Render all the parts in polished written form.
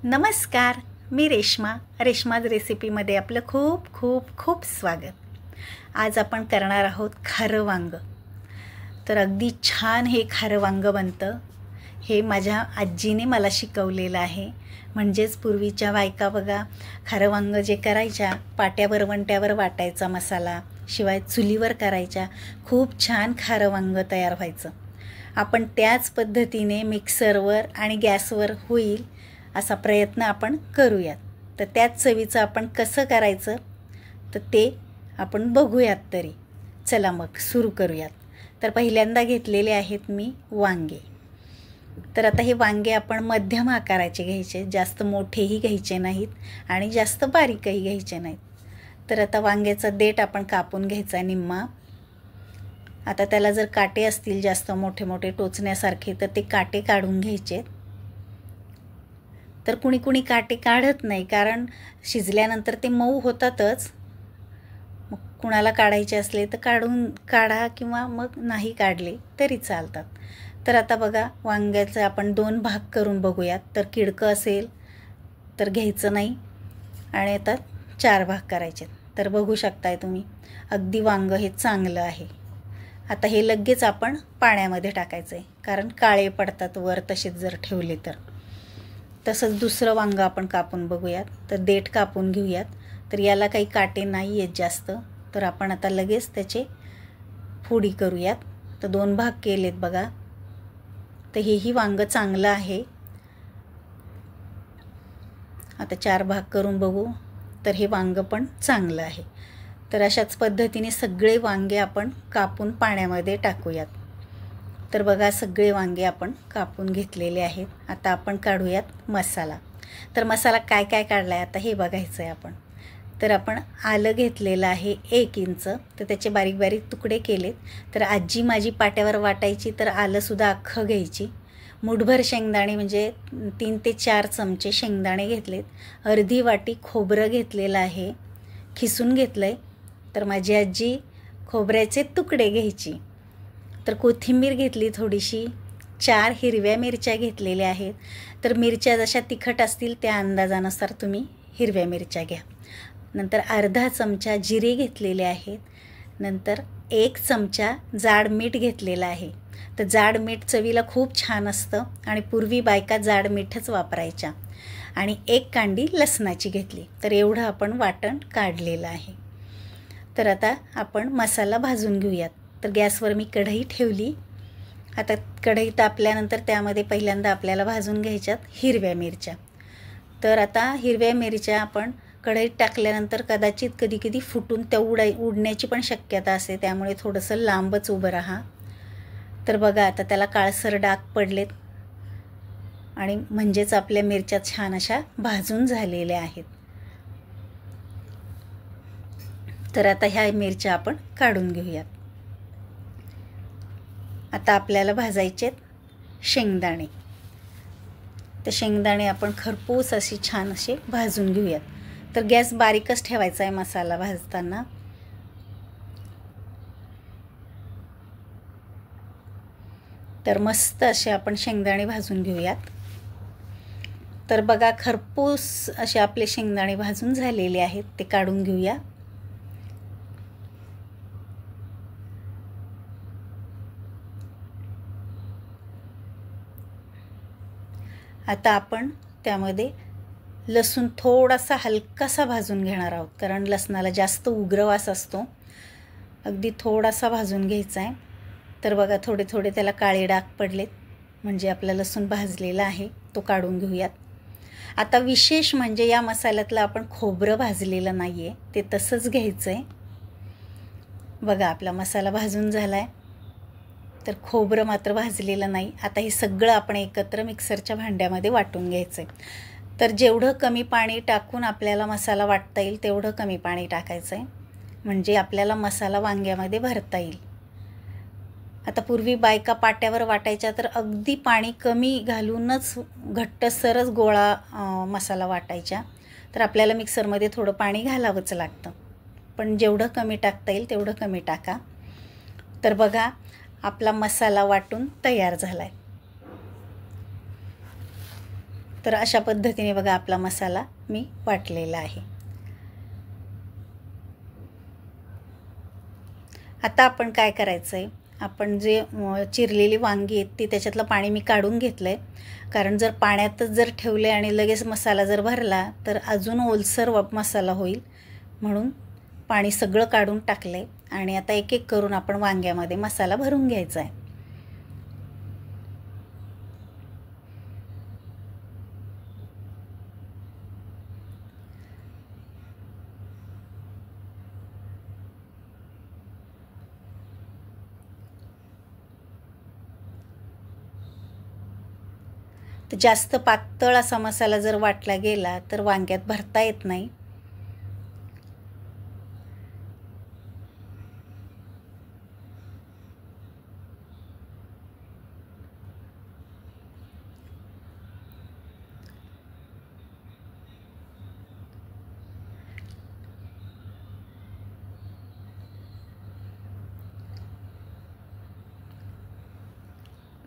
नमस्कार, मी रेश्माज रेसिपीमध्ये आपलं खूप खूप खूप स्वागत. आज आपण करणार आहोत खारं वांगं. तर अगदी छान हे खारं वांगं बनतं. हे माझ्या आजीने मला शिकवलेलं आहे. म्हणजेच पूर्वीच्या बायका बघा खारं वांगं जे करायच्या पाट्यावर वंट्यावर वाटायचा मसाला, शिवाय चुलीवर करायच्या. खूप छान खारं वांगं तयार व्हायचं. आपण त्याच पद्धतीने मिक्सरवर आणि गॅसवर होईल असा प्रयत्न आपण करूयात. तर त्याच चवीचं आपण कसं करायचं तर ते आपण बघूयात. तरी चला मग सुरू करूयात. तर पहिल्यांदा घेतलेले आहेत मी वांगे. तर आता हे वांगे आपण मध्यम आकाराचे घ्यायचे, जास्त मोठेही घ्यायचे नाहीत आणि जास्त बारीकही घ्यायचे नाहीत. तर आता वांग्याचा देठ आपण कापून घ्यायचा निम्मा. आता त्याला जर काटे असतील जास्त मोठे मोठे टोचण्यासारखे तर ते काटे काढून घ्यायचे. तर कुणी कुणी काटे काढत नाही, कारण शिजल्यानंतर ते मऊ होतातच. मग कुणाला काढायचे असले तर काढा किंवा मग नाही काढले तरी चालतात. तर आता बघा वांग्याचे आपण 2 भाग करून बघूयात. तर किडकं असेल तर घ्यायचं नाही आणि आता 4 भाग करायचे. तर बघू शकताय तुम्ही अगदी वांगं हे चांगलं आहे. आता हे लगेच आपण पाण्यामध्ये टाकायचं आहे, कारण काळे पडतात वर तसेच जर ठेवले तर. तसंच दुसरं वांगं आपण कापून बघूयात. तर देठ कापून घेऊयात. तर याला काही काटे नाही आहेत जास्त. तर आपण आता लगेच त्याचे फोडी करूयात. तर 2 भाग केलेत बघा. तर हेही वांगं चांगलं आहे. आता 4 भाग करून बघू. तर हे वांगं पण चांगलं आहे. तर अशाच पद्धतीने सगळे वांगे आपण कापून पाण्यामध्ये टाकूयात. तर बघा सगळे वांगे आपण कापून घेतलेले आहेत. आता आपण काढूयात मसाला. तर मसाला काय काय काढला आहे आता हे बघायचं आहे आपण. तर आपण आलं घेतलेलं आहे 1 इंच. तर त्याचे बारीक बारीक तुकडे केलेत. तर आजी माझी पाट्यावर वाटायची तर आलंसुद्धा अख्खं घ्यायची. मुठभर शेंगदाणे म्हणजे 3 ते 4 चमचे शेंगदाणे घेतलेत. अर्धी वाटी खोबरं घेतलेलं आहे, खिसून घेतलं आहे. तर माझी आजी खोबऱ्याचे तुकडे घ्यायची. तर कोथिंबीर घेतली थोडीशी. 4 हिरव्या मिरच्या घेतलेल्या आहेत. तर मिरच्या जशा तिखट असतील त्या अंदाजानुसार तुम्ही हिरव्या मिरच्या घ्या. नंतर अर्धा चमचा जिरे घेतलेले आहेत. नंतर 1 चमचा जाड मीठ घेतलेलं आहे. तर जाड मीठ चवीला खूप छान असतं आणि पूर्वी बायका जाड मीठच वापरायच्या. आणि 1 कांडी लसणाची घेतली. तर एवढं आपण वाटण काढलेलं आहे. तर आता आपण मसाला भाजून घेऊयात. तर गॅसवर मी कढई ठेवली. आता कढई तापल्यानंतर त्यामध्ये पहिल्यांदा आपल्याला भाजून घ्यायच्यात हिरव्या मिरच्या. तर आता हिरव्या मिरच्या आपण कढईत टाकल्यानंतर कदाचित कधी कधी फुटून त्या उडण्याची पण शक्यता असते, त्यामुळे थोडंसं लांबच उभं राहा. तर बघा आता त्याला काळसर डाग पडलेत आणि म्हणजेच आपल्या मिरच्या छान अशा भाजून झालेल्या आहेत. तर आता ह्या मिरच्या आपण काढून घेऊयात. आता आपल्याला भाजायचेत शेंगदाणे. तर शेंगदाणे आपण खरपूस अशी छान असे भाजून घेऊयात. तर गॅस बारीकच ठेवायचा आहे मसाला भाजताना. तर मस्त असे आपण शेंगदाणे भाजून घेऊयात. तर बघा खरपूस असे आपले शेंगदाणे भाजून झालेले आहेत. ते काढून घेऊया. आता आपण त्यामध्ये लसूण थोडासा हलकासा भाजून घेणार आहोत, कारण लसणाला जास्त उग्र वास असतो. अगदी थोडासा भाजून घ्यायचा आहे. तर बघा थोडे थोडे त्याला काळे डाग पडलेत, म्हणजे आपला लसूण भाजलेला आहे. तो काढून घेऊयात. आता विशेष म्हणजे या मसाल्यातलं आपण खोबरं भाजलेलं नाही आहे, ते तसंच घ्यायचं आहे. बघा आपला मसाला भाजून झाला आहे. तर खोबरं मात्र भाजलेलं नाही. आता हे सगळं आपण एकत्र मिक्सरच्या भांड्यामध्ये वाटून घ्यायचं आहे. तर जेवढं कमी पाणी टाकून आपल्याला मसाला वाटता येईल तेवढं कमी पाणी टाकायचं आहे, म्हणजे आपल्याला मसाला वांग्यामध्ये भरता येईल. आता पूर्वी बायका पाट्यावर वाटायच्या तर अगदी पाणी कमी घालूनच घट्टसरच गोळा मसाला वाटायच्या. तर आपल्याला मिक्सरमध्ये थोडं पाणी घालावंच लागतं, पण जेवढं कमी टाकता येईल तेवढं कमी टाका. तर बघा आपला मसाला वाटून तयार झाला आहे. तर अशा पद्धतीने बघा आपला मसाला मी वाटलेला आहे. आता आपण काय करायचं आहे, आपण जे चिरलेली वांगी आहेत ती त्याच्यातलं पाणी मी काढून घेतलं आहे. कारण जर पाण्यातच जर ठेवले आणि लगेच मसाला जर भरला तर अजून ओलसर मसाला होईल, म्हणून पाणी सगळं काढून टाकलं आहे. आणि आता एक एक करून आपण वांग्यामध्ये मसाला भरून घ्यायचा आहे. तर जास्त पातळ असा मसाला जर वाटला गेला तर वांग्यात भरता येत नाही.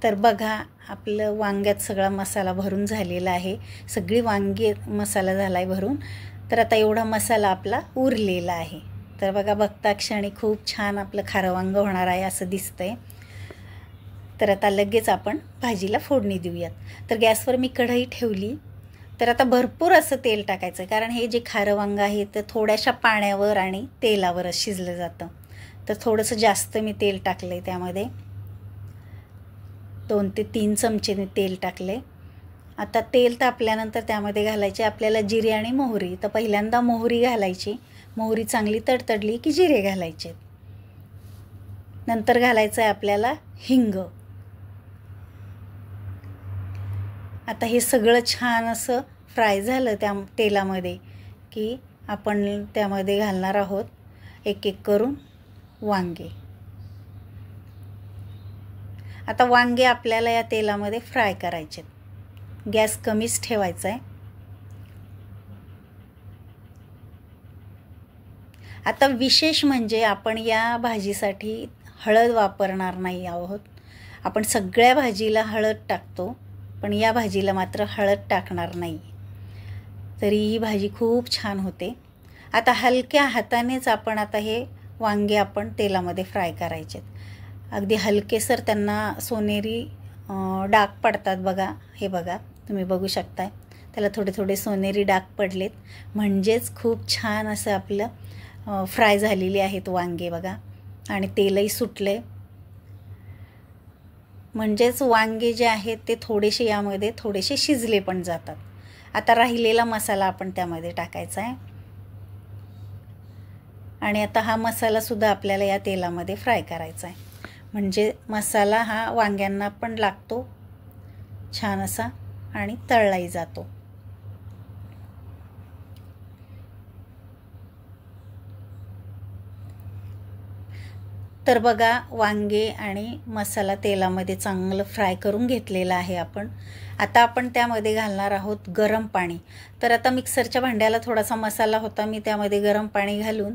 तर बघा आपलं वांग्यात सगळा मसाला भरून झालेला आहे. सगळी वांगी मसाला झाला आहे भरून. तर आता एवढा मसाला आपला उरलेला आहे. तर बघा बघता क्षणी खूप छान आपलं खारं वांगं होणार आहे असं दिसतंय. तर आता लगेच आपण भाजीला फोडणी देऊयात. तर गॅसवर मी कढई ठेवली. तर आता भरपूर असं तेल टाकायचं, कारण हे जे खारं वांगं आहे ते थोड्याशा पाण्यावर आणि तेलावरच शिजलं जातं. तर थोडंसं जास्त मी तेल टाकलं आहे. त्यामध्ये 2 ते 3 चमचे मी तेल टाकले. आता तेल तापल्यानंतर त्यामध्ये घालायचे आपल्याला जिरे आणि मोहरी. तर पहिल्यांदा मोहरी घालायची. मोहरी चांगली तडतडली की जिरे घालायचे. नंतर घालायचं आहे आपल्याला हिंग. आता हे सगळं छान असं फ्राय झालं त्या तेलामध्ये की आपण त्यामध्ये घालणार आहोत एक एक करून वांगे. आता वांगे आपल्याला या तेलामध्ये फ्राय करायचे. गॅस कमीच ठेवायचा आहे. आता विशेष म्हणजे आपण या भाजीसाठी हळद वापरणार नाही आहोत. आपण सगळ्या भाजीला हळद टाकतो, पण या भाजीला मात्र हळद टाकणार नाही. तरी ही भाजी खूप छान होते. आता हलक्या हातानेच आपण आता हे वांगे आपण तेलामध्ये फ्राय करायचे. अगदी हलकेसर त्यांना सोनेरी डाग पडतात बघा. हे बघा तुम्ही बघू शकताय, त्याला थोडे थोडे सोनेरी डाग पडलेत, म्हणजेच खूप छान असं आपलं फ्राय झालेली आहेत वांगे बघा. आणि तेलही सुटले, म्हणजेच वांगे जे आहेत ते थोडेसे यामध्ये थोडेसे शिजले पण जातात. आता राहिलेला मसाला आपण त्यामध्ये टाकायचा आहे. आणि आता हा मसालासुद्धा आपल्याला या तेलामध्ये फ्राय करायचा आहे, म्हणजे मसाला हा वांग्यांना पण लागतो छान असा आणि तळलाही जातो. तर बघा वांगे आणि मसाला तेलामध्ये चांगलं फ्राय करून घेतलेला आहे आपण. आता आपण त्यामध्ये घालणार आहोत गरम पाणी. तर आता मिक्सरच्या भांड्याला थोडासा मसाला होता, मी त्यामध्ये गरम पाणी घालून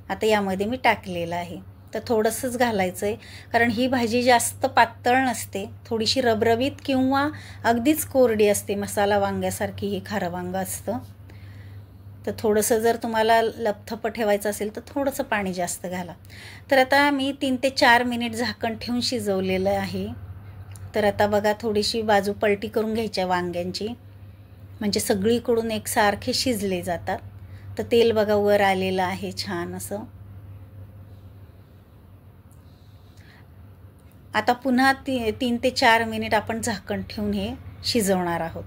आता यामध्ये मी टाकलेलं आहे. तर थोडंसंच घालायचं आहे, कारण ही भाजी जास्त पातळ नसते, थोडीशी रबरबीत किंवा अगदीच कोरडी असते. मसाला वांग्यासारखी हे खारं वांगं असतं. तर थोडंसं जर तुम्हाला लपथप ठेवायचं असेल तर थोडंसं पाणी जास्त घाला. तर आता मी 3 ते 4 मिनिट झाकण ठेवून शिजवलेलं आहे. तर आता बघा थोडीशी बाजू पलटी करून घ्यायची आहे वांग्यांची, म्हणजे सगळीकडून एकसारखे शिजले जातात. तर तेल बघा वर आलेलं आहे छान असं. आता पुन्हा 3 ते 4 मिनिट आपण झाकण ठेवून हे शिजवणार आहोत.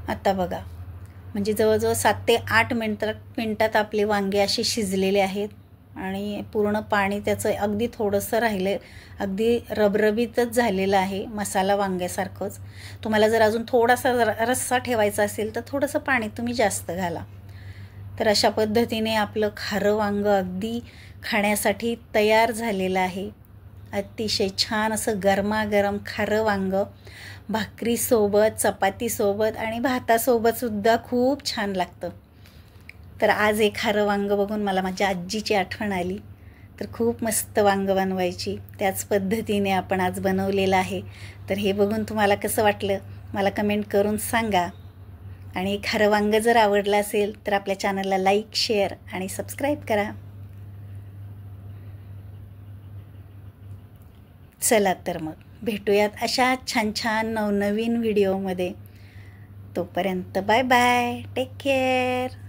आता बघा म्हणजे जवळजवळ 7 ते 8 मिनटात आपले वांगे असे शिजलेले आहेत आणि पूर्ण पाणी त्याचं अगदी थोडंसं राहिलं, अगदी रबरबीतच झालेलं आहे मसाला वांग्यासारखंच. तुम्हाला जर अजून थोडासा रस्सा ठेवायचा असेल तर थोडंसं पाणी तुम्ही जास्त घाला. तर अशा पद्धतीने आपलं खारं वांगं अगदी खाण्यासाठी तयार झालेलं आहे. अतिशय छान असं गरमागरम खारं वांगं भाकरीसोबत, चपातीसोबत आणि भातासोबतसुद्धा खूप छान लागतं. तर आज हे खारं वांगं बघून मला माझ्या आजीची आठवण आली. तर खूप मस्त वांगं बनवायची. त्याच पद्धतीने आपण आज बनवलेलं आहे. तर हे बघून तुम्हाला कसं वाटलं मला कमेंट करून सांगा. आणि खारं वांगं जर आवडलं असेल तर आपल्या चॅनलला लाईक, शेअर आणि सबस्क्राईब करा. चला तर मग भेटूयात अशा छान छान नवनवीन व्हिडिओमध्ये. तोपर्यंत बाय बाय, टेक केअर.